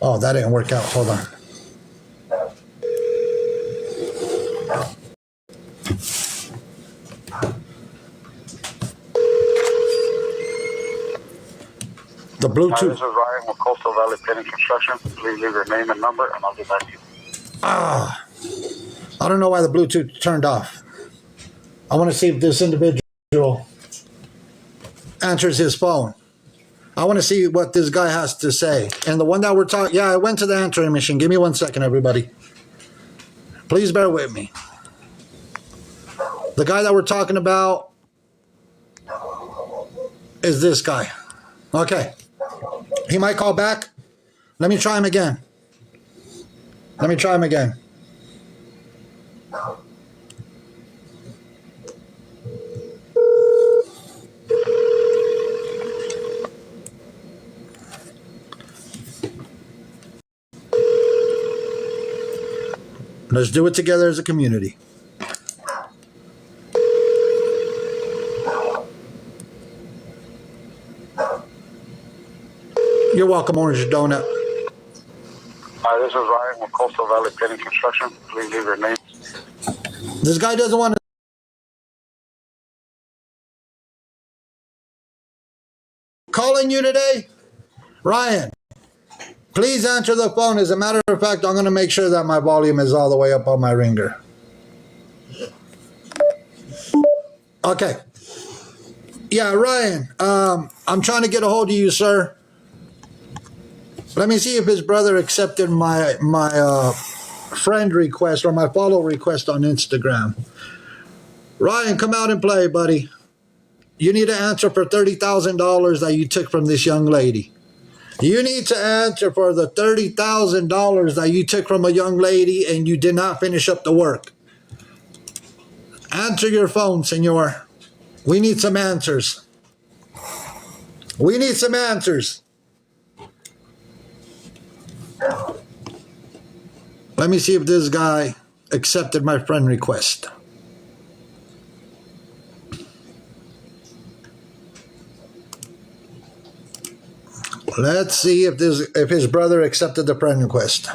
Oh, that didn't work out. Hold on. The Hi, Bluetooth. this is Ryan with Coastal Valley Painting Construction. Please leave your name and number, and I'll get back to you. I don't know why the Bluetooth turned off. I want to see if this individual answers his phone. I want to see what this guy has to say. And the one that we're talking, yeah, I went to the answering machine. Give me 1 second, everybody. Please bear with me. The guy that we're talking about is this guy. Okay. He might call back. Let me try him again. Let's do it together as a community. You're welcome, Orange Donut. Hi, this is Ryan with Coastal Valley Painting Construction. Please leave your name. This guy doesn't want to. Calling you today? Ryan, please answer the phone. As a matter of fact, I'm going to make sure that my volume is all the way up on my ringer. Okay. Yeah, Ryan, I'm trying to get a hold of you, sir. Let me see if his brother accepted my friend request or my follow request on Instagram. Ryan, come out and play, buddy. You need to answer for $30,000 that you took from this young lady. You need to answer for the $30,000 that you took from a young lady and you did not finish up the work. Answer your phone, senor. We need some answers. We need some answers. Let me see if this guy accepted my friend request. Let's see if his brother accepted the friend request.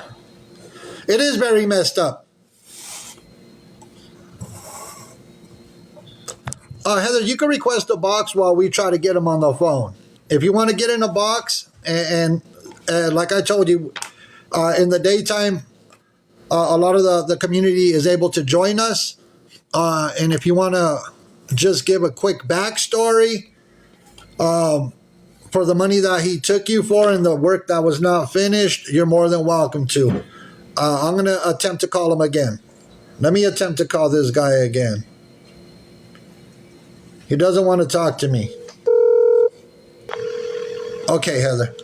It is very messed up. Heather, you can request a box while we try to get him on the phone. If you want to get in a box, and like I told you, in the daytime, a lot of the community is able to join us. And if you want to just give a quick backstory for the money that he took you for and the work that was not finished, you're more than welcome to. I'm going to attempt to call him again. Let me attempt to call this guy again. He doesn't want to talk to me. Okay, Heather.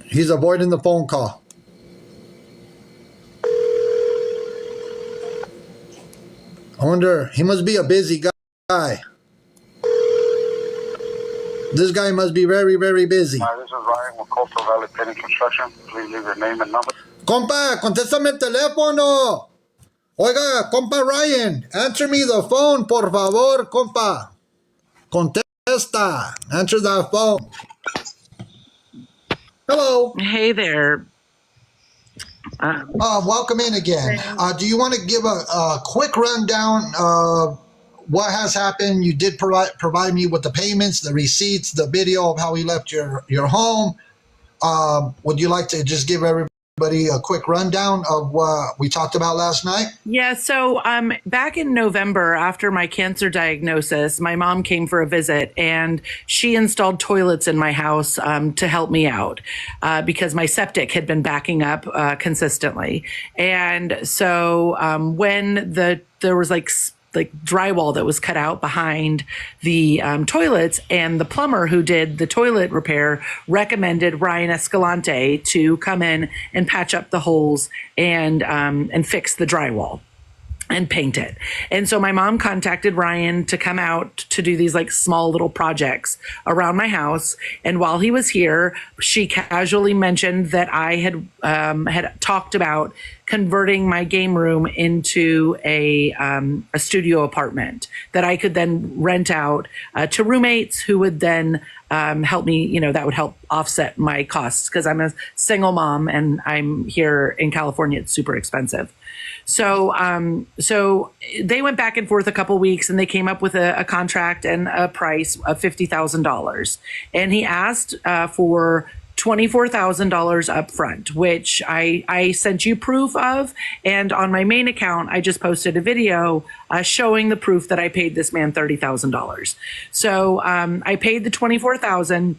He's avoiding the phone call. I wonder, he must be a busy guy. This guy must be very, very busy. Hi, this is Ryan with Coastal Valley Painting Construction. Please leave your name and number. Compa, contéstame el teléfono. Oiga, compa Ryan, answer me the phone, por favor, compa. Contesta. Answer that phone. Hello. Hey there. Welcome in again. Do you want to give a quick rundown of what has happened? You did provide me with the payments, the receipts, the video of how he left your home. Would you like to just give everybody a quick rundown of what we talked about last night? Yeah, so back in November, after my cancer diagnosis, my mom came for a visit and she installed toilets in my house to help me out because my septic had been backing up consistently. And so when there was like drywall that was cut out behind the toilets, and the plumber who did the toilet repair recommended Ryan Escalante to come in and patch up the holes and fix the drywall. and paint it. And so my mom contacted Ryan to come out to do these like small little projects around my house. And while he was here, she casually mentioned that I had talked about converting my game room into a studio apartment that I could then rent out to roommates who would then help me, that would help offset my costs because I'm a single mom and I'm here in California. It's super expensive. So they went back and forth a couple weeks and they came up with a contract and a price of $50,000. And he asked for $24,000 up front, which I sent you proof of. And on my main account, I just posted a video showing the proof that I paid this man $30,000. So I paid the $24,000.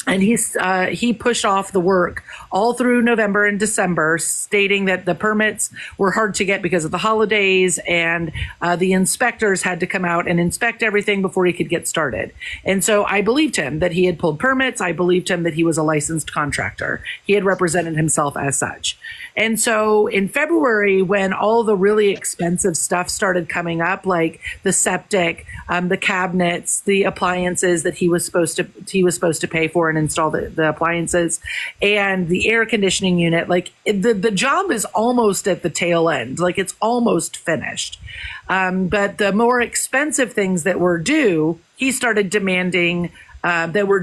And he pushed off the work all through November and December, stating that the permits were hard to get because of the holidays, and the inspectors had to come out and inspect everything before he could get started. And so I believed him that he had pulled permits. I believed him that he was a licensed contractor. He had represented himself as such. And so in February, when all the really expensive stuff started coming up, like the septic, the cabinets, the appliances that he was supposed to pay for and install the appliances, and the air conditioning unit, like the job is almost at the tail end, like it's almost finished. But the more expensive things that were due, he started demanding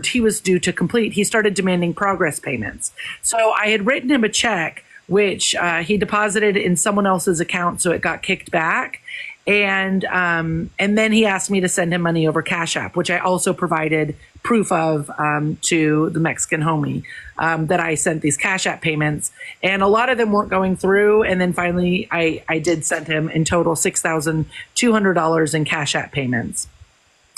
he was due to complete. He started demanding progress payments. So I had written him a check, which he deposited in someone else's account, so it got kicked back. And then he asked me to send him money over Cash App, which I also provided proof of to the Mexican homie that I sent these Cash App payments. And a lot of them weren't going through. And then finally, I did send him in total $6,200 in Cash App payments.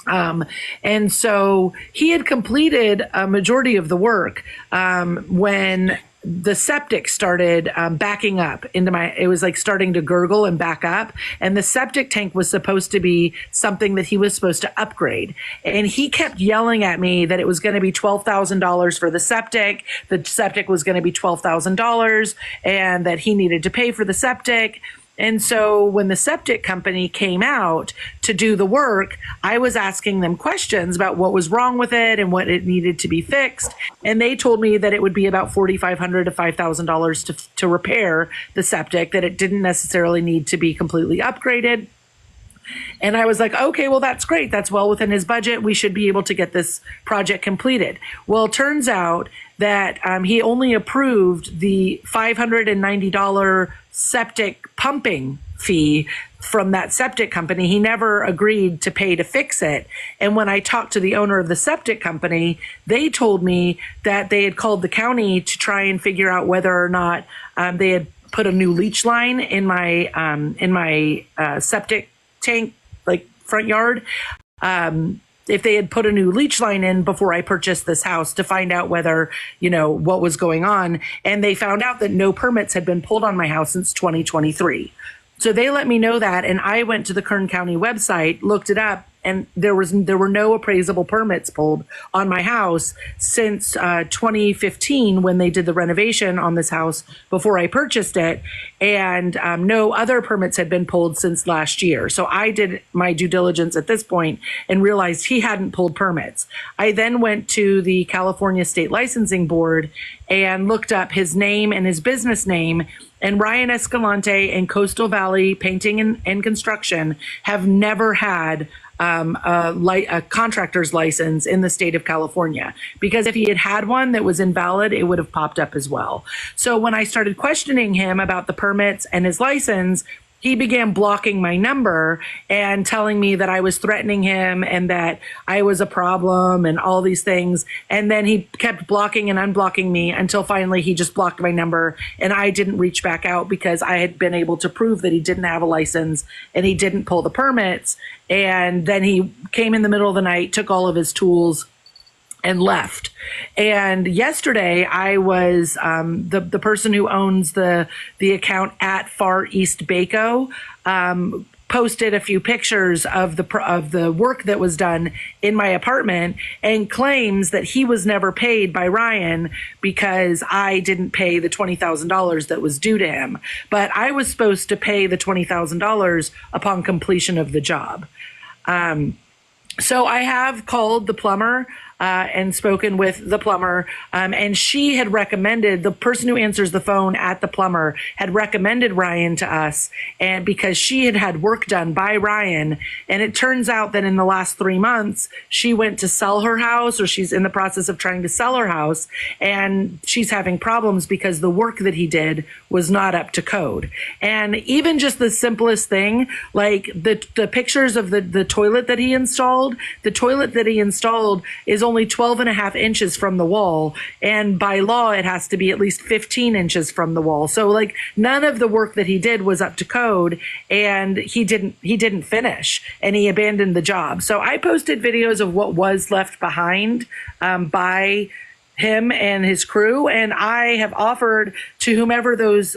And so he had completed a majority of the work when the septic started backing up it was like starting to gurgle and back up. And the septic tank was supposed to be something that he was supposed to upgrade. And he kept yelling at me that it was going to be $12,000 for the septic. The septic was going to be $12,000 and that he needed to pay for the septic. And so when the septic company came out to do the work, I was asking them questions about what was wrong with it and what it needed to be fixed. And they told me that it would be about $4,500 to $5,000 to repair the septic, that it didn't necessarily need to be completely upgraded. And I was like, okay, well, that's great. That's well within his budget. We should be able to get this project completed. Well, it turns out that he only approved the $590 septic pumping fee from that septic company. He never agreed to pay to fix it. And when I talked to the owner of the septic company, they told me that they had called the county to try and figure out whether or not they had put a new leach line in my septic tank, like front yard. If they had put a new leach line in before I purchased this house, to find out whether, what was going on. And they found out that no permits had been pulled on my house since 2023. So they let me know that. And I went to the Kern County website, looked it up, and there were no appraisable permits pulled on my house since 2015, when they did the renovation on this house before I purchased it. And no other permits had been pulled since last year. So I did my due diligence at this point and realized he hadn't pulled permits. I then went to the California State Licensing Board and looked up his name and his business name. And Ryan Escalante and Coastal Valley Painting and Construction have never had a contractor's license in the state of California, because if he had had one that was invalid, it would have popped up as well. So when I started questioning him about the permits and his license, he began blocking my number and telling me that I was threatening him and that I was a problem and all these things. And then he kept blocking and unblocking me until finally he just blocked my number, and I didn't reach back out because I had been able to prove that he didn't have a license and he didn't pull the permits. And then he came in the middle of the night, took all of his tools, and left. And yesterday I was the person who owns the account at Far East Baco posted a few pictures of the work that was done in my apartment and claims that he was never paid by Ryan because I didn't pay the $20,000 that was due to him. But I was supposed to pay the $20,000 upon completion of the job. So I have called the plumber and spoken with the plumber, and she had recommended, the person who answers the phone at the plumber had recommended Ryan to us, and because she had had work done by Ryan, and it turns out that in the last 3 months she went to sell her house, or she's in the process of trying to sell her house, and she's having problems because the work that he did was not up to code. And even just the simplest thing, like the pictures of the toilet that he installed, the toilet that he installed is only 12 and a half inches from the wall. And by law, it has to be at least 15 inches from the wall. So like none of the work that he did was up to code, and he didn't finish, and he abandoned the job. So I posted videos of what was left behind by him and his crew, and I have offered to whomever those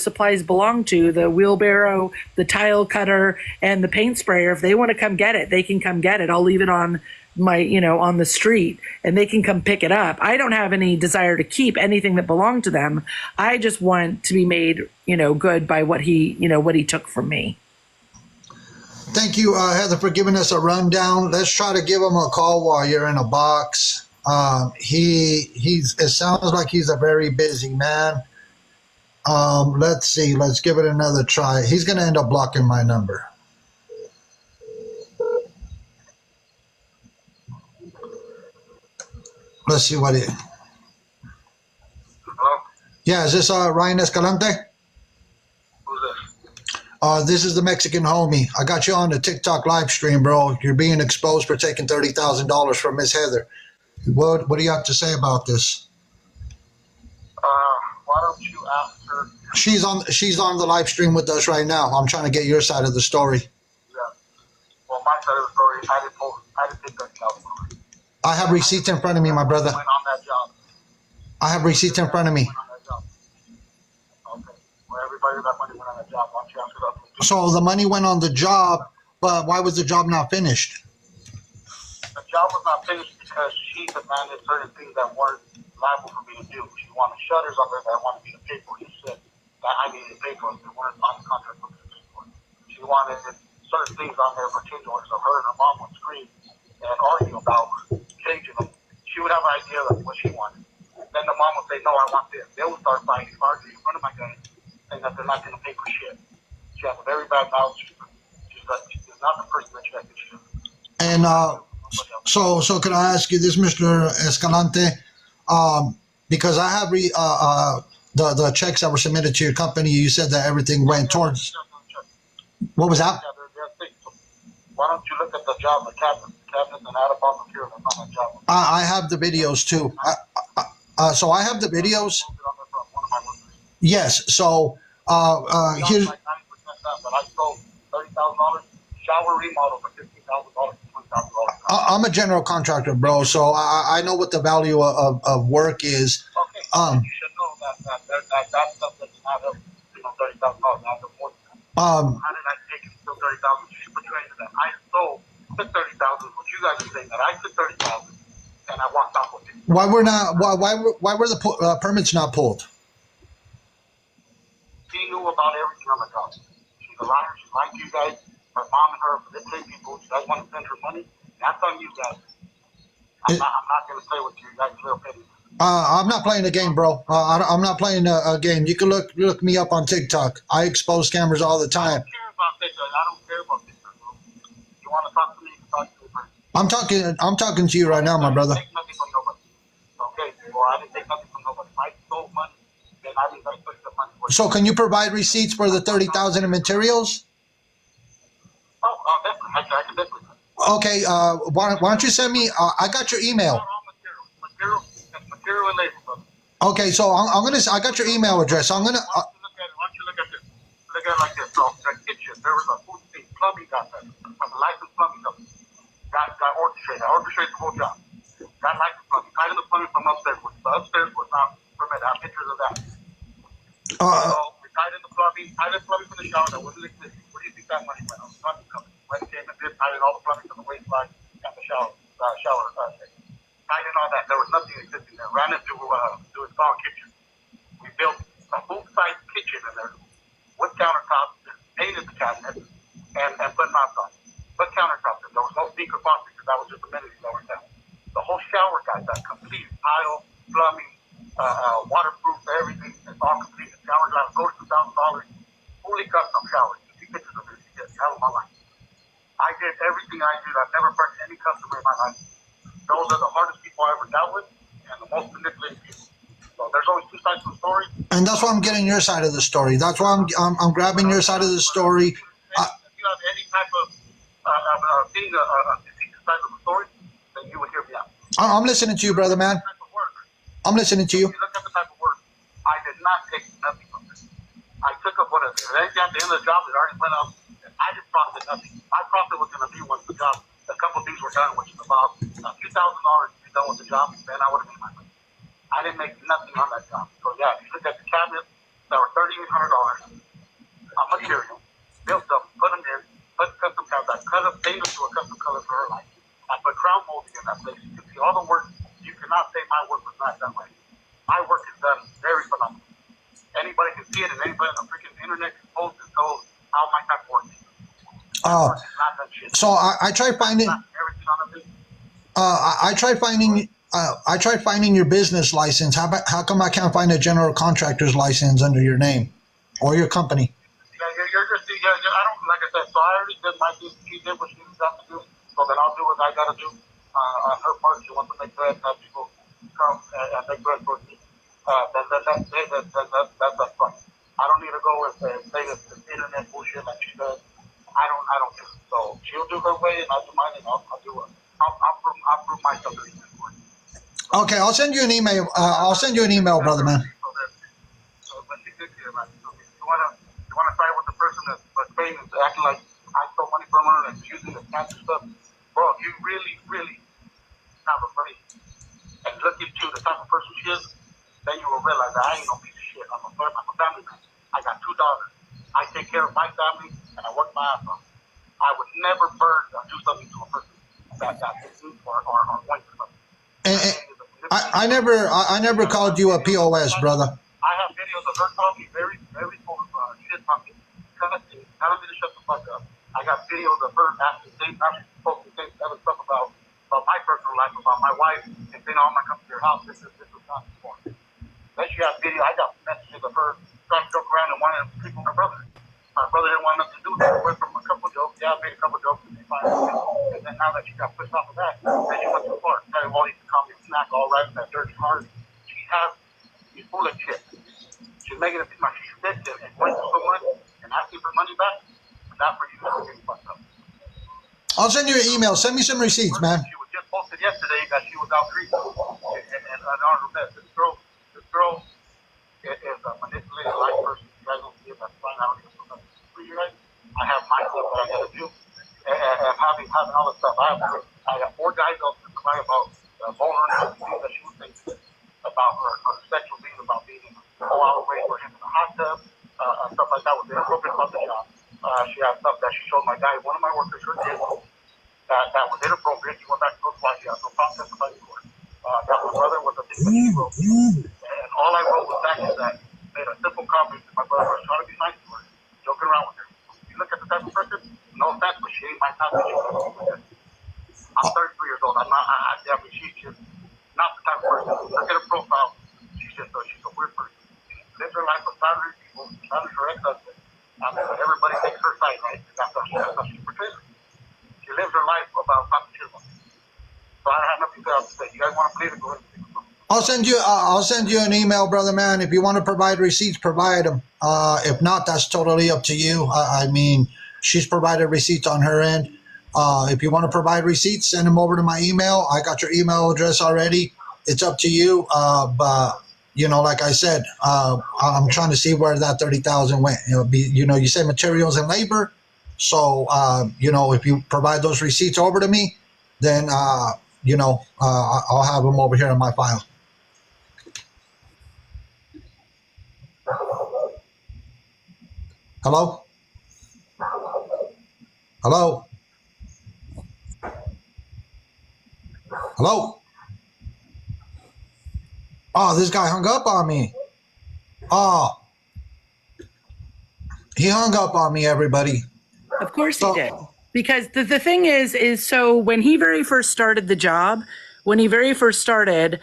supplies belong to, the wheelbarrow, the tile cutter, and the paint sprayer, if they want to come get it, they can come get it. I'll leave it on my, on the street, and they can come pick it up. I don't have any desire to keep anything that belonged to them. I just want to be made, good by what he took from me. Thank you, Heather, for giving us a rundown. Let's try to give him a call while you're in a box. It sounds like he's a very busy man. Let's see. Let's give it another try. He's going to end up blocking my number. Let's see what it. Hello? Yeah, is this Ryan Escalante? Who's this? This is the Mexican homie. I got you on the TikTok live stream, bro. You're being exposed for taking $30,000 from Miss Heather. What do you have to say about this? Why don't you ask her? She's on the live stream with us right now. I'm trying to get your side of the story. Yeah. Well, my side of the story, I didn't take that job. I have receipts in front of me, my brother. Went on that job. I have receipts in front of me. Went on that job. Okay. Well, everybody that money went on that job. Why don't you ask her that? So the money went on the job, but why was the job not finished? The job was not finished because she demanded certain things that weren't liable for me to do. She wanted shutters on there that I wanted me to pay for. He said that I needed to pay for it. They weren't on the contract for me to pay for it. She wanted certain things on there for change orders. So her and her mom would scream and argue about changing them. She would have an idea of what she wanted. Then the mom would say, no, I want this. They would start fighting, arguing in front of my guys, saying that they're not going to pay for shit. She has a very bad mouth. She's not the person that you guys think she is. And so can I ask you this, Mr. Escalante? Because I have the checks that were submitted to your company. You said that everything went towards. What was that? Why don't you look at the job, the cabinets and add up all the material that's on that job? I have the videos too. So I have the videos. Yes. So here's. But I sold $30,000 shower remodel for $15,000, $20,000. I'm a general contractor, bro. So I know what the value of work is. Okay. You should know that stuff does not help. $30,000. Not the more than that. How did I take it still $30,000? She put you into that. I sold took $30,000. What you guys are saying that I took $30,000 and I walked off with it. Why were the permits not pulled? She knew about everything on the job. She's a liar. She lied to you guys. Her mom and her manipulate people. You guys want to send her money? That's on you guys. I'm not going to play with you guys' little pennies. I'm not playing a game, bro. I'm not playing a game. You can look me up on TikTok. I expose scammers all the time. I don't care about TikTok. I don't care about TikTok, bro. You want to talk to me? You can talk to me first. I'm talking to you right now, my brother. I didn't take nothing from nobody. Okay? Well, I didn't take nothing from nobody. If I stole money, then I didn't take the money. So can you provide receipts for the $30,000 in materials? Oh, definitely. I can definitely. Okay. Why don't you send me? I got your email. Material and labor, brother. Okay. So I got your email address. So I'm gonna. Why don't you look at this? Look at it like this. So the kitchen, there was a food thing. Plumbing got that. From a licensed plumbing company. Got orchestrated. I orchestrated the whole job. Got licensed plumbing. Tied in the plumbing from upstairs. The upstairs was not permitted. I have pictures of that. So we tied in the plumbing from the shower that wasn't existing. What do you think that money went on? Plumbing company. Went came and did tied in all the plumbing to the waistline and the shower. Tied in all that. There was nothing existing there. Ran into to install a kitchen. We built a full-size kitchen in there with countertops, painted the cabinets, and put knobs on. Put countertops in. There was no sink or faucet because that was just amenities lower down. The whole shower got done, complete tile, plumbing, waterproof, everything. It's all complete. The shower glass goes $2,000. Fully custom shower. You see pictures of it. You have my life. I did everything I did. I've never burnt any customer in my life. Those are the hardest people I ever dealt with and the most manipulative people. So there's always two sides to the story. And that's why I'm getting your side of the story. That's why I'm grabbing your side of the story. If you have any type of thing, side of the story, then you would hear me out. I'm listening to you, brother man. I'm listening to you. If you look at the type of work, I did not take nothing from this. I took up what it is. At the end of the job, it already went up. I didn't profit nothing. My profit was going to be once the job, a couple things were done, which is about a few $1,000 to be done with the job, then I would have made my money. I didn't make nothing on that job. So yeah, if you look at the cabinets that were $3,800 on material, built them, put them in, put custom cabinets, cut them, painted them to a custom color for her life. I put crown molding in that place. You can see all the work. You cannot say my work was not done right. My work is done very phenomenal. Anybody can see it, and anybody on the freaking internet can post and know how my type of work is. So I tried finding. I tried finding your business license. How come I can't find a general contractor's license under your name or your company? Yeah, you're just I don't like I said. So I already did my thing. She did what she was got to do. So then I'll do what I gotta do. On her part, she wants to make bread, have people come and make bread for me. That's fun. I don't need to go and say this internet bullshit like she does. I don't care. So she'll do her way and I'll do mine and I'll do it. I'll prove myself to be good. Okay, I'll send you an email. I'll send you an email, brother man. So when she gets here, man, you wanna fight with the person that's paying and acting like I stole money from her and using the cancer stuff, bro. If you really have a brain and look into the type of person she is, then you will realize that I ain't no piece of shit. I'm a family man. I got 2 daughters. I take care of my family and I work my ass off. I would never burn or do something to a person that is me or wants something. I never called you a POS, brother. I have videos of her talking very full of shit talking, telling me to shut the fuck up. I got videos of her asking things, I'm supposed to say other stuff about my personal life, about my wife, and saying, oh, I'm gonna come to your house, this is not important. Then she got video, I got messages of her trying to joke around and wanting to sleep with my brother. My brother didn't want nothing to do with it. Away from a couple jokes. Yeah, I made a couple jokes and they finally and then now that she got pushed off of that, then she went too far. Telling all you can call me a snack, all right, that dirty heart. She's full of shit. She's making it seem like she's sick and going to someone and asking for money back. Not for you to get fucked up. I'll send you an email. Send me some receipts, man. She was just posted yesterday that she was out drinking. And on her bed, this girl is a manipulated life person. You guys don't see it, that's fine. I don't give a fuck. I have my stuff that I gotta do. And having all this stuff. I have 4 guys out to cry about vulnerable things that she was thinking about her sexual things, about being in a 4-hour wait for him in the hot tub, stuff like that was inappropriate about the job. She had stuff that she showed my guy, one of my workers, her kid, that was inappropriate. She went back to those flights. She had no problem testifying for it. That my brother was a thing that she wrote. And all I wrote was back is that made a simple comment to my brother. I was trying to be nice to her, joking around with her. You look at the type of person, no offense, but she ain't my type of person. I'm 33 years old. I'm not, she's just not the type of person. Look at her profile. She's a weird person. She lives her life with salary people, salary her ex-husband. I mean, everybody takes her side, right? That's how she portrays her. She lives her life about talking shit about me. So I have nothing else to say. You guys want to play the go ahead and take it. I'll send you an email, brother man. If you want to provide receipts, provide them. If not, that's totally up to you. I mean, she's provided receipts on her end. If you want to provide receipts, send them over to my email. I got your email address already. It's up to you. But you know, like I said, I'm trying to see where that 30,000 went. You say materials and labor. So if you provide those receipts over to me, then I'll have them over here in my file. Hello? Hello? Hello? Oh, this guy hung up on me. Oh, he hung up on me, everybody. Of course he So, did. Because the thing is so when he very first started the job, when he very first started,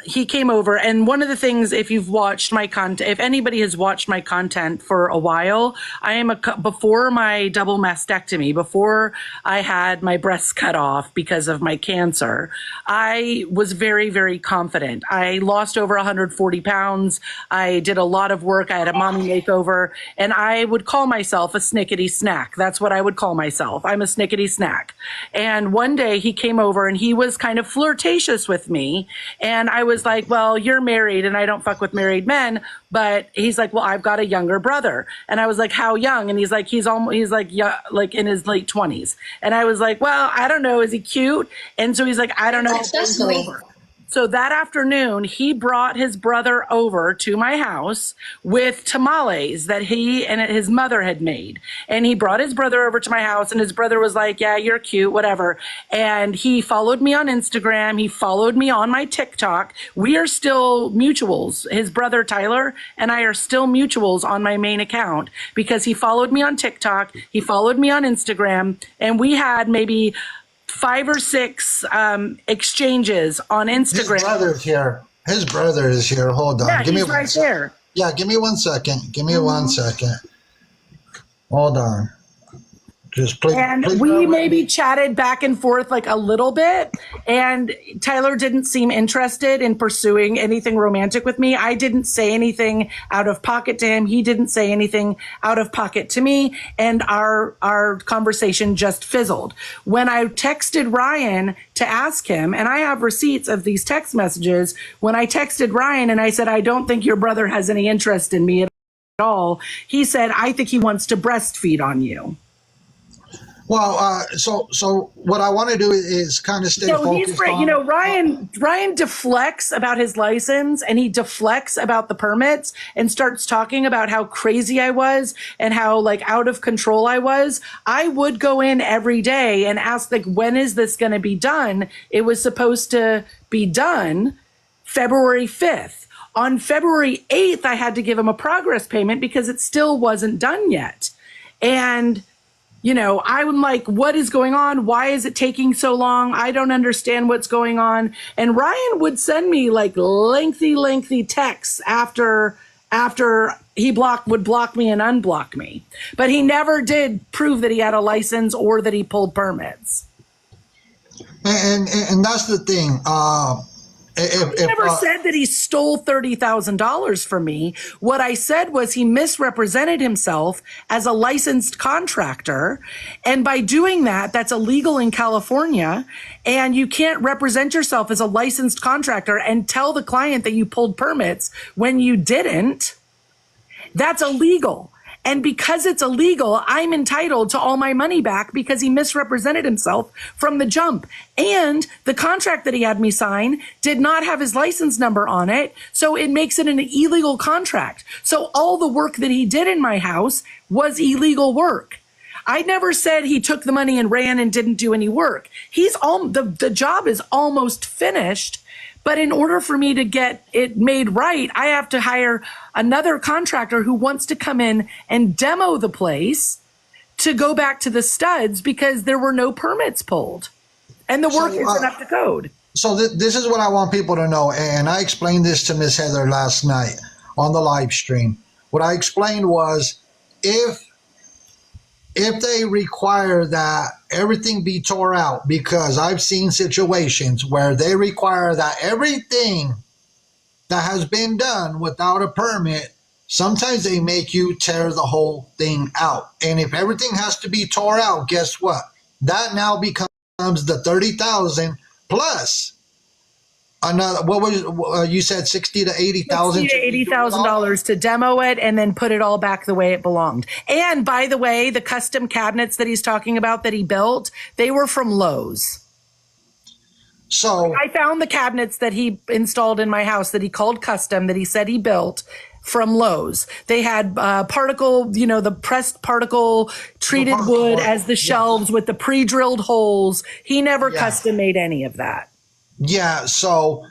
he came over. And one of the things, if you've watched my content, if anybody has watched my content for a while, I am before my double mastectomy, before I had my breasts cut off because of my cancer, I was very, very confident. I lost over 140 pounds. I did a lot of work. I had a mommy makeover, and I would call myself a snickety snack. That's what I would call myself. I'm a snickety snack. And one day he came over and he was kind of flirtatious with me. And I was like, well, you're married and I don't fuck with married men. But he's like, well, I've got a younger brother. And I was like, how young? And he's like, he's like, yeah, like in his late 20s. And I was like, well, I don't know. Is he cute? And so he's like, I don't know. So that afternoon, he brought his brother over to my house with tamales that he and his mother had made. And he brought his brother over to my house, and his brother was like, yeah, you're cute, whatever. And he followed me on Instagram. He followed me on my TikTok. We are still mutuals. His brother, Tyler, and I are still mutuals on my main account because he followed me on TikTok. He followed me on Instagram, and we had maybe 5 or 6 exchanges on Instagram. his brother's here. His brother is here. Hold on. Yeah, Give me he's right there. Yeah, give me 1 second. Give me 1 second. Hold on. Just please. And please we bear with maybe me. chatted back and forth like a little bit. And Tyler didn't seem interested in pursuing anything romantic with me. I didn't say anything out of pocket to him. He didn't say anything out of pocket to me. And our conversation just fizzled. When I texted Ryan to ask him, and I have receipts of these text messages, when I texted Ryan and I said, I don't think your brother has any interest in me at all, he said, I think he wants to breastfeed on you. Well, so what I want to do is kind of stay So focused he's great. on. You know, Ryan deflects about his license and he deflects about the permits and starts talking about how crazy I was and how like out of control I was. I would go in every day and ask like, when is this going to be done? It was supposed to be done February 5th. On February 8th, I had to give him a progress payment because it still wasn't done yet. And you know, I'm like, what is going on? Why is it taking so long? I don't understand what's going on. And Ryan would send me like lengthy texts after he would block me and unblock me. But he never did prove that he had a license or that he pulled permits. And that's the thing. He never said that he stole $30,000 from me. What I said was he misrepresented himself as a licensed contractor. And by doing that, that's illegal in California. And you can't represent yourself as a licensed contractor and tell the client that you pulled permits when you didn't. That's illegal. And because it's illegal, I'm entitled to all my money back because he misrepresented himself from the jump. And the contract that he had me sign did not have his license number on it. So it makes it an illegal contract. So all the work that he did in my house was illegal work. I never said he took the money and ran and didn't do any work. The job is almost finished. But in order for me to get it made right, I have to hire another contractor who wants to come in and demo the place to go back to the studs because there were no permits pulled. And the work isn't up to code. So this is what I want people to know. And I explained this to Miss Heather last night on the live stream. What I explained was if they require that everything be tore out, because I've seen situations where they require that everything that has been done without a permit, sometimes they make you tear the whole thing out. And if everything has to be tore out, guess what? That now becomes the 30,000 plus another. What was you said? 60 to 80,000. $80,000 to demo it and then put it all back the way it belonged. And by the way, the custom cabinets that he's talking about that he built, they were from Lowe's. So I found the cabinets that he installed in my house that he called custom, that he said he built. from Lowe's. They had particle, the pressed particle treated particle wood board, as the yes. shelves with the pre-drilled holes. He never Yeah. custom made any of that. Yeah, so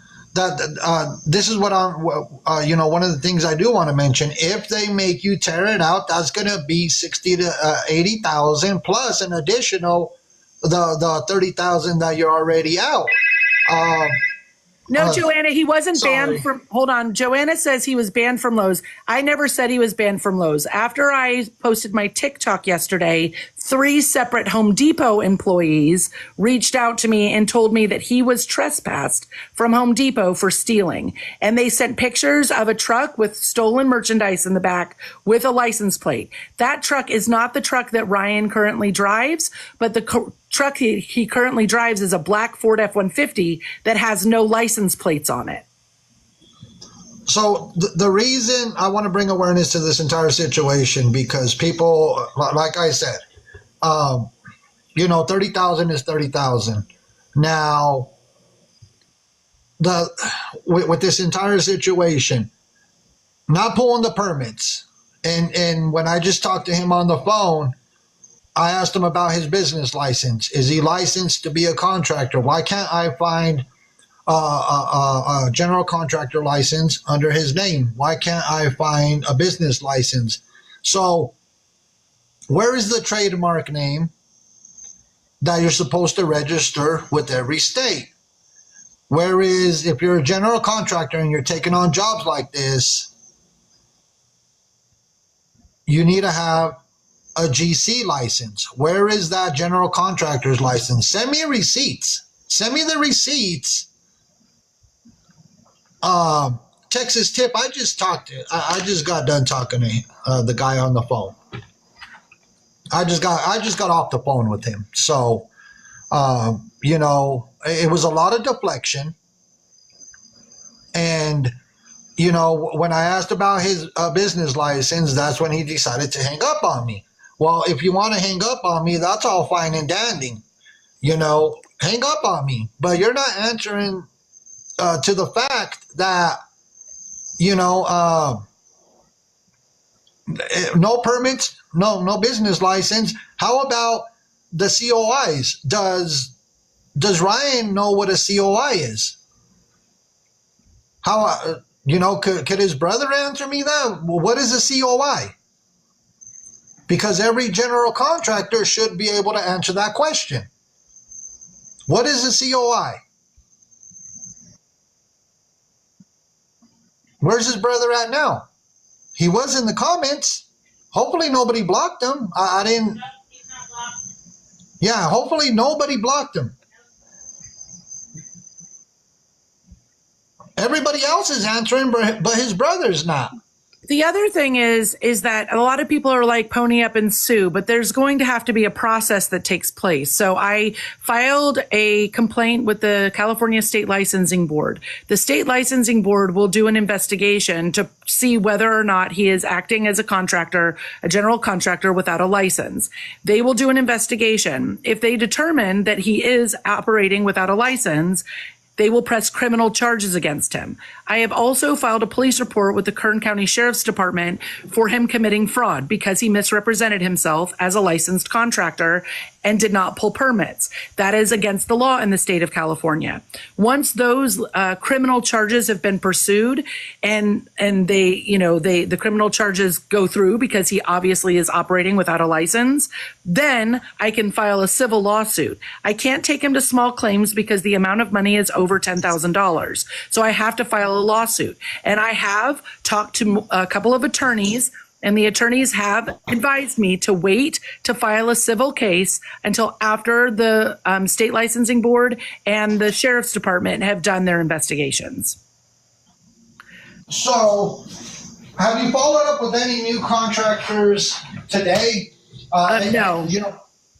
this is what I'm, one of the things I do want to mention. If they make you tear it out, that's going to be 60 to 80,000 plus an additional the 30,000 that you're already out. No, Joanna, he wasn't banned sorry. from. Hold on. Joanna says he was banned from Lowe's. I never said he was banned from Lowe's. After I posted my TikTok yesterday, 3 separate Home Depot employees reached out to me and told me that he was trespassed from Home Depot for stealing. And they sent pictures of a truck with stolen merchandise in the back with a license plate. That truck is not the truck that Ryan currently drives, but the truck he currently drives is a black Ford F-150 that has no license plates on it. So the reason I want to bring awareness to this entire situation, because people, like I said, 30,000 is 30,000. Now, with this entire situation, not pulling the permits, and when I just talked to him on the phone, I asked him about his business license. Is he licensed to be a contractor? Why can't I find a general contractor license under his name? Why can't I find a business license? So where is the trademark name that you're supposed to register with every state? Whereas if you're a general contractor and you're taking on jobs like this, you need to have a GC license. Where is that general contractor's license? Send me receipts. Send me the receipts. Texas Tip, I just got done talking to the guy on the phone. I just got off the phone with him. So, it was a lot of deflection. And, when I asked about his business license, that's when he decided to hang up on me. Well, if you want to hang up on me, that's all fine and dandy. Hang up on me. But you're not answering to the fact that, no permits, no business license. How about the COIs? Does Ryan know what a COI is? How, could his brother answer me that? What is a COI? Because every general contractor should be able to answer that question. What is a COI? Where's his brother at now? He was in the comments. Hopefully nobody blocked him. I didn't. Yeah, hopefully nobody blocked him. Everybody else is answering, but his brother's not. The other thing is that a lot of people are like pony up and sue, but there's going to have to be a process that takes place. So I filed a complaint with the California State Licensing Board. The State Licensing Board will do an investigation to see whether or not he is acting as a contractor, a general contractor without a license. They will do an investigation. If they determine that he is operating without a license, they will press criminal charges against him. I have also filed a police report with the Kern County Sheriff's Department for him committing fraud because he misrepresented himself as a licensed contractor and did not pull permits. That is against the law in the state of California. Once those criminal charges have been pursued and the criminal charges go through because he obviously is operating without a license, then I can file a civil lawsuit. I can't take him to small claims because the amount of money is over $10,000. So I have to file a lawsuit. And I have talked to a couple of attorneys, and the attorneys have advised me to wait to file a civil case until after the state licensing board and the sheriff's department have done their investigations. So, have you followed up with any new contractors today? No.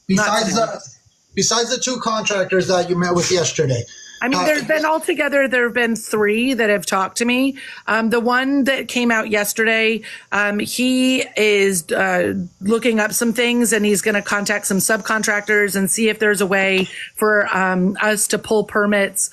Besides the 2 contractors that you met with yesterday. I mean, there have been 3 that have talked to me. The one that came out yesterday, he is looking up some things, and he's going to contact some subcontractors and see if there's a way for us to pull permits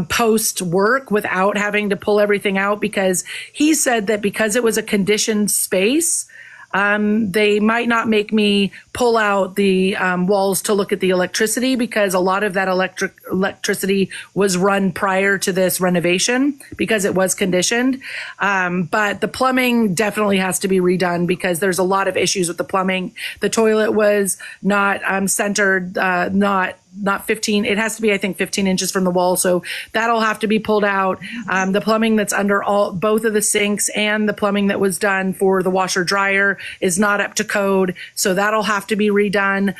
post work without having to pull everything out, because he said that because it was a conditioned space, they might not make me pull out the walls to look at the electricity, because a lot of that electricity was run prior to this renovation because it was conditioned. But the plumbing definitely has to be redone because there's a lot of issues with the plumbing. The toilet was not centered, not 15. It has to be, I think, 15 inches from the wall. So that'll have to be pulled out. The plumbing that's under both of the sinks and the plumbing that was done for the washer dryer is not up to code. So that'll have to be redone.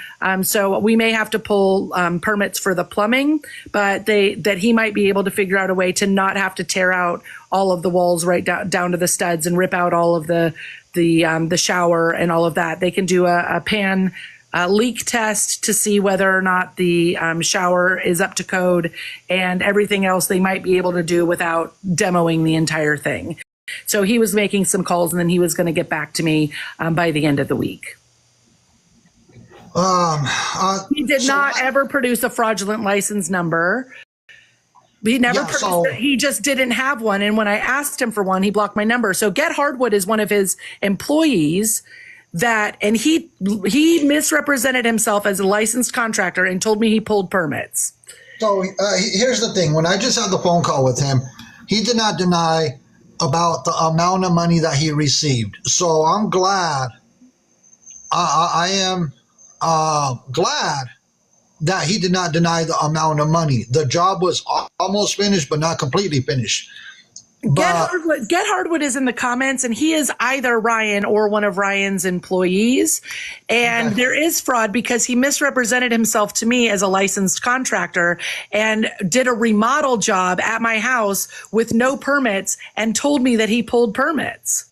So we may have to pull permits for the plumbing, but that he might be able to figure out a way to not have to tear out all of the walls right down to the studs and rip out all of the shower and all of that. They can do a pan leak test to see whether or not the shower is up to code, and everything else they might be able to do without demoing the entire thing. So he was making some calls, and then he was going to get back to me by the end of the week. He did not ever produce a fraudulent license number. He never produced it. He just didn't have one. And when I asked him for one, he blocked my number. So Get Hardwood is one of his employees and he misrepresented himself as a licensed contractor and told me he pulled permits. So here's the thing. When I just had the phone call with him, he did not deny about the amount of money that he received. So I'm glad. I am glad that he did not deny the amount of money. The job was almost finished, but not completely finished. Get Hardwood is in the comments, and he is either Ryan or one of Ryan's employees. And there is fraud because he misrepresented himself to me as a licensed contractor and did a remodel job at my house with no permits and told me that he pulled permits.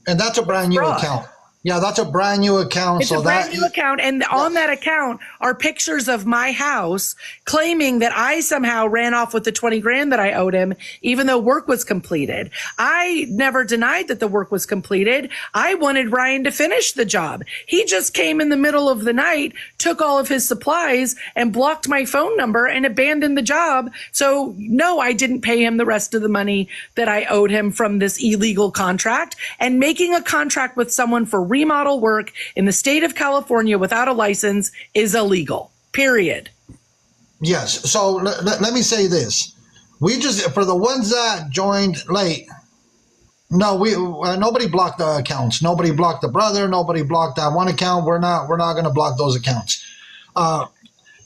And that's a brand new account. Yeah, that's a brand new account. It's a brand new account. And on that account are pictures of my house claiming that I somehow ran off with the 20 grand that I owed him, even though work was completed. I never denied that the work was completed. I wanted Ryan to finish the job. He just came in the middle of the night, took all of his supplies and blocked my phone number and abandoned the job. So no, I didn't pay him the rest of the money that I owed him from this illegal contract. And making a contract with someone for remodel work in the state of California without a license is illegal, period. Yes. So let me say this. We just, for the ones that joined late, no, nobody blocked the accounts. Nobody blocked the brother. Nobody blocked that one account. We're not going to block those accounts.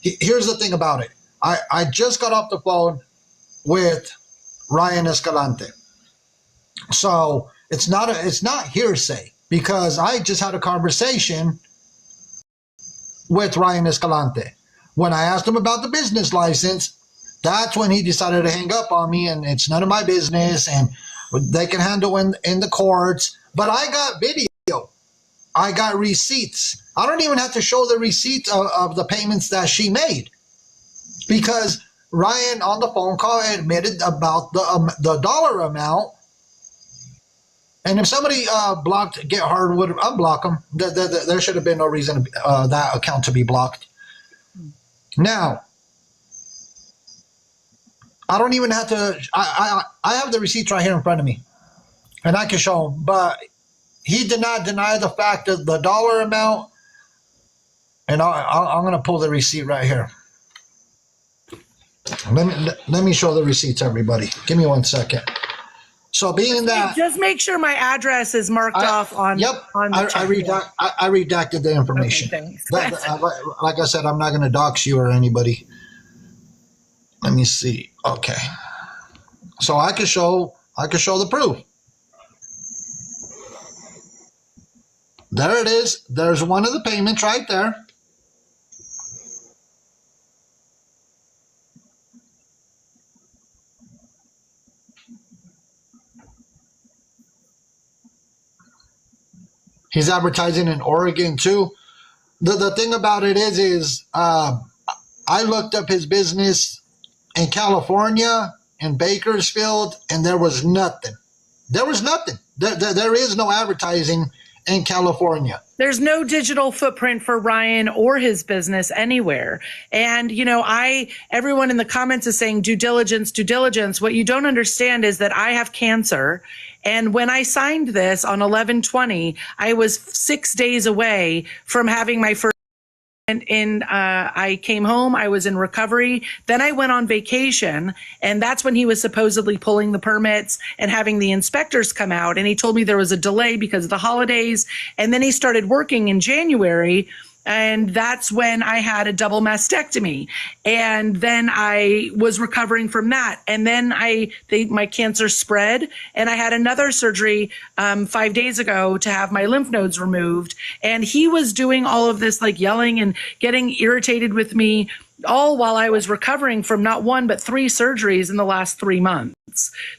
Here's the thing about it. I just got off the phone with Ryan Escalante. So it's not hearsay, because I just had a conversation with Ryan Escalante. When I asked him about the business license, that's when he decided to hang up on me, and it's none of my business, and they can handle in the courts. But I got video. I got receipts. I don't even have to show the receipts of the payments that she made, because Ryan on the phone call admitted about the dollar amount. And if somebody blocked Get Hardwood, unblock them. There should have been no reason that account to be blocked. Now, I don't even have to. I have the receipts right here in front of me, and I can show them. But he did not deny the fact of the dollar amount. And I'm going to pull the receipt right here. Let me show the receipts, everybody. Give me 1 second. So being that, just make sure my address is marked off on. Yep, on I redacted the information. Okay, thanks. Like I said, I'm not going to dox you or anybody. Let me see. Okay, so I can show the proof. There it is. There's one of the payments right there. He's advertising in Oregon too. The thing about it is I looked up his business in California, in Bakersfield, and there was nothing. There was nothing. There is no advertising in California. There's no digital footprint for Ryan or his business anywhere. And, you know, everyone in the comments is saying due diligence, due diligence. What you don't understand is that I have cancer. And when I signed this on 11/20, I was 6 days away from having my first. I came home, I was in recovery. Then I went on vacation, and that's when he was supposedly pulling the permits and having the inspectors come out. And he told me there was a delay because of the holidays. And then he started working in January. And that's when I had a double mastectomy. And then I was recovering from that. And then my cancer spread, and I had another surgery 5 days ago to have my lymph nodes removed. And he was doing all of this, like yelling and getting irritated with me, all while I was recovering from not one, but 3 surgeries in the last 3 months.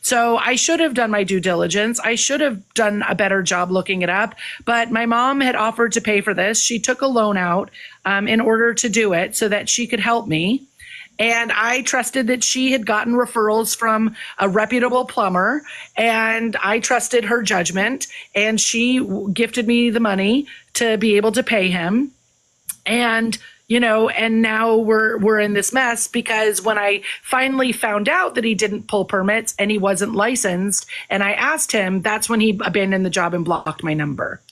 So I should have done my due diligence. I should have done a better job looking it up. But my mom had offered to pay for this. She took a loan out in order to do it so that she could help me. And I trusted that she had gotten referrals from a reputable plumber, and I trusted her judgment. And she gifted me the money to be able to pay him. And you know, and now we're in this mess because when I finally found out that he didn't pull permits and he wasn't licensed, and I asked him, that's when he abandoned the job and blocked my number.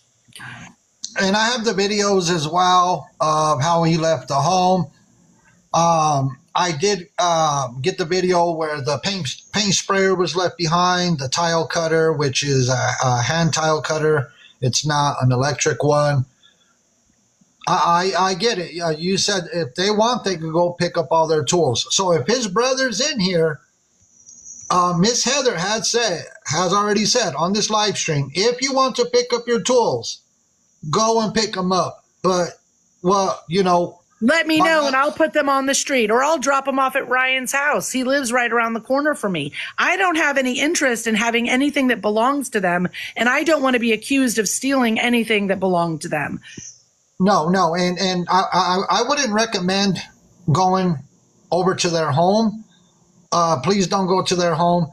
And I have the videos as well of how he left the home. I did get the video where the paint sprayer was left behind, the tile cutter, which is a hand tile cutter. It's not an electric one. I get it. You said if they want, they could go pick up all their tools. So if his brother's in here, Miss Heather has already said on this live stream, if you want to pick up your tools, go and pick them up. But, well, you know. Let me know and I'll put them on the street, or I'll drop them off at Ryan's house. He lives right around the corner from me. I don't have any interest in having anything that belongs to them, and I don't want to be accused of stealing anything that belonged to them. No, and I wouldn't recommend going over to their home. Please don't go to their home.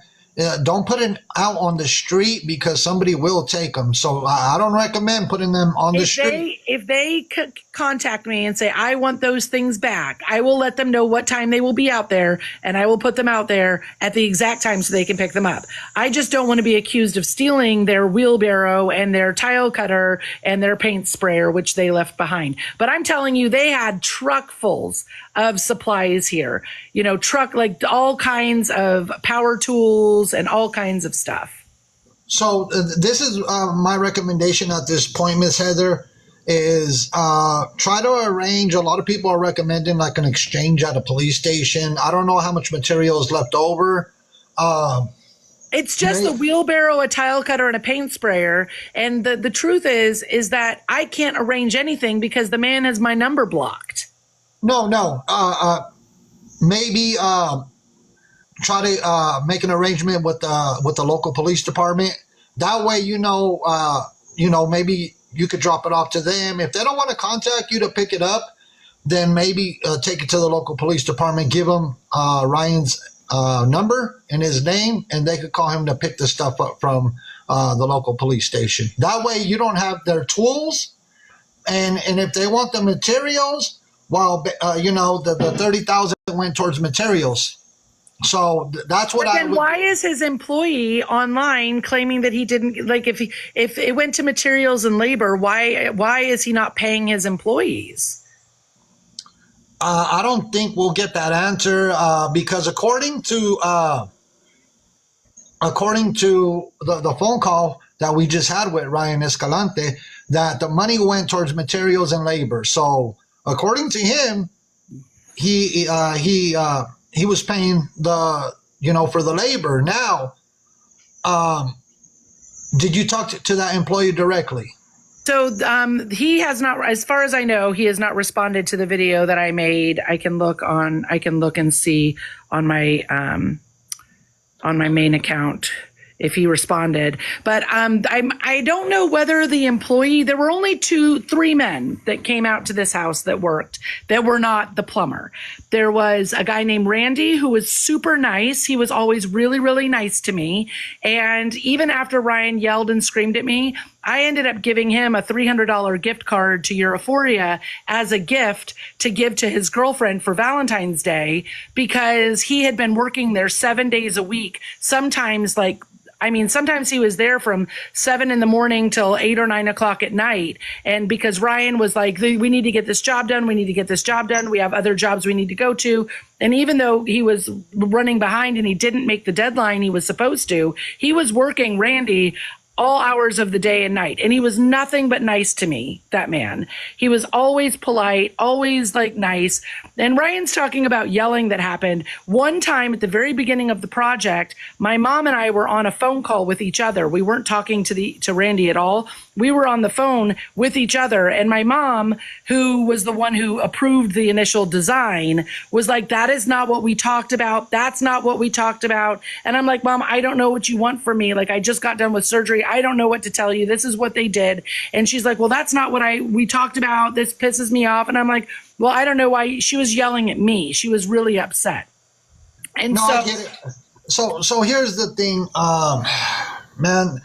Don't put it out on the street because somebody will take them. So I don't recommend putting them on the street. If they contact me and say, I want those things back, I will let them know what time they will be out there, and I will put them out there at the exact time so they can pick them up. I just don't want to be accused of stealing their wheelbarrow and their tile cutter and their paint sprayer, which they left behind. But I'm telling you, they had truckfuls of supplies here, you know, like all kinds of power tools and all kinds of stuff. So this is my recommendation at this point, Miss Heather, is try to arrange. A lot of people are recommending like an exchange at a police station. I don't know how much material is left over. It's just a wheelbarrow, a tile cutter, and a paint sprayer. And the truth is that I can't arrange anything because the man has my number blocked. No. Maybe try to make an arrangement with the local police department. That way, maybe you could drop it off to them. If they don't want to contact you to pick it up, then maybe take it to the local police department. Give them Ryan's number and his name, and they could call him to pick the stuff up from the local police station. That way, you don't have their tools, and if they want the materials. Well, the 30,000 went towards materials. So that's what I would. Why is his employee online claiming that he didn't, like, if it went to materials and labor, why is he not paying his employees? I don't think we'll get that answer because according to the phone call that we just had with Ryan Escalante, that the money went towards materials and labor. So according to him, he was paying for the labor. Now, did you talk to that employee directly? So he has not, as far as I know, he has not responded to the video that I made. I can look and see on my main account if he responded. But I don't know whether the employee, there were only three men that came out to this house that worked, that were not the plumber. There was a guy named Randy who was super nice. He was always really, really nice to me. And even after Ryan yelled and screamed at me, I ended up giving him a $300 gift card to Euphoria as a gift to give to his girlfriend for Valentine's Day, because he had been working there 7 days a week. Sometimes sometimes he was there from 7 a.m. till 8 or 9 o'clock at night. And because Ryan was like, we need to get this job done. We need to get this job done. We have other jobs we need to go to. And even though he was running behind and he didn't make the deadline he was supposed to, he was working Randy all hours of the day and night. And he was nothing but nice to me, that man. He was always polite, always nice. And Ryan's talking about yelling that happened. One time at the very beginning of the project, my mom and I were on a phone call with each other. We weren't talking to Randy at all. We were on the phone with each other. And my mom, who was the one who approved the initial design, was like, that is not what we talked about. That's not what we talked about. And I'm like, Mom, I don't know what you want from me. I just got done with surgery. I don't know what to tell you. This is what they did. And she's like, well, that's not what we talked about. This pisses me off. And I'm like, well, I don't know why. She was yelling at me. She was really upset. And No, I get it. So here's the thing, man,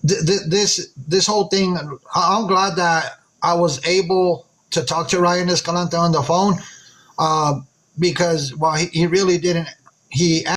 this whole thing, I'm glad that I was able to talk to Ryan Escalante on the phone, because, well, he really didn't, he